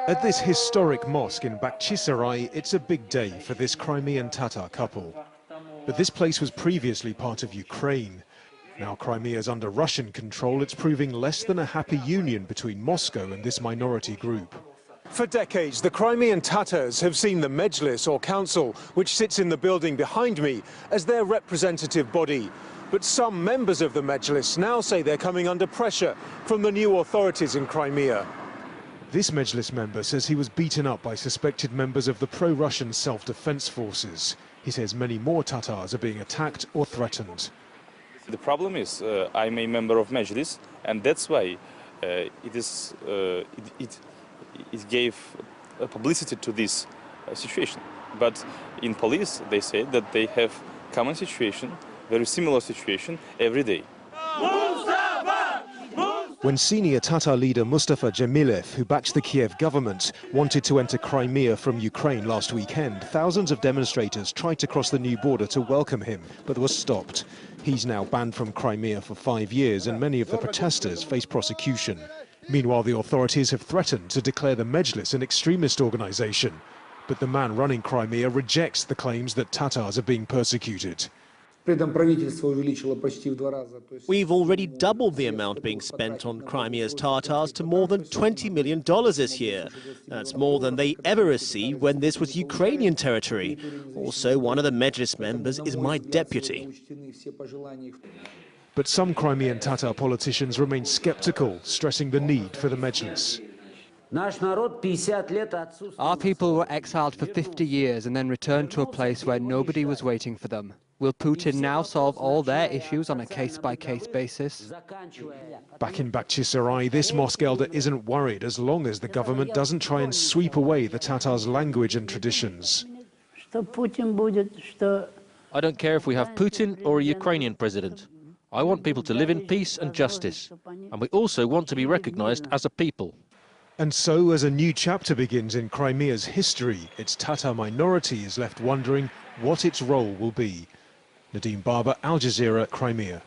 At this historic mosque in Bakhchisaray, it's a big day for this Crimean Tatar couple. But this place was previously part of Ukraine. Now Crimea is under Russian control, it's proving less than a happy union between Moscow and this minority group. For decades, the Crimean Tatars have seen the mejlis, or council, which sits in the building behind me, as their representative body. But some members of the mejlis now say they're coming under pressure from the new authorities in Crimea. This mejlis member says he was beaten up by suspected members of the pro-Russian self-defense forces. He says many more Tatars are being attacked or threatened. The problem is I'm a member of mejlis, and that's why it gave publicity to this situation. But in police, they say that they have common situation, very similar situation every day. When senior Tatar leader Mustafa Dzhemilev, who backs the Kiev government, wanted to enter Crimea from Ukraine last weekend, thousands of demonstrators tried to cross the new border to welcome him, but was stopped. He's now banned from Crimea for 5 years, and many of the protesters face prosecution. Meanwhile, the authorities have threatened to declare the Mejlis an extremist organization. But the man running Crimea rejects the claims that Tatars are being persecuted. We've already doubled the amount being spent on Crimea's Tartars to more than $20 million this year. That's more than they ever received when this was Ukrainian territory. Also, one of the Mejlis members is my deputy. But some Crimean Tatar politicians remain skeptical, stressing the need for the Mejlis. Our people were exiled for 50 years and then returned to a place where nobody was waiting for them. Will Putin now solve all their issues on a case-by-case basis? Back in Bakhchisaray, this mosque elder isn't worried as long as the government doesn't try and sweep away the Tatars' language and traditions. I don't care if we have Putin or a Ukrainian president. I want people to live in peace and justice. And we also want to be recognized as a people. And so, as a new chapter begins in Crimea's history, its Tatar minority is left wondering what its role will be. Nadim, Jazeera, Crimea.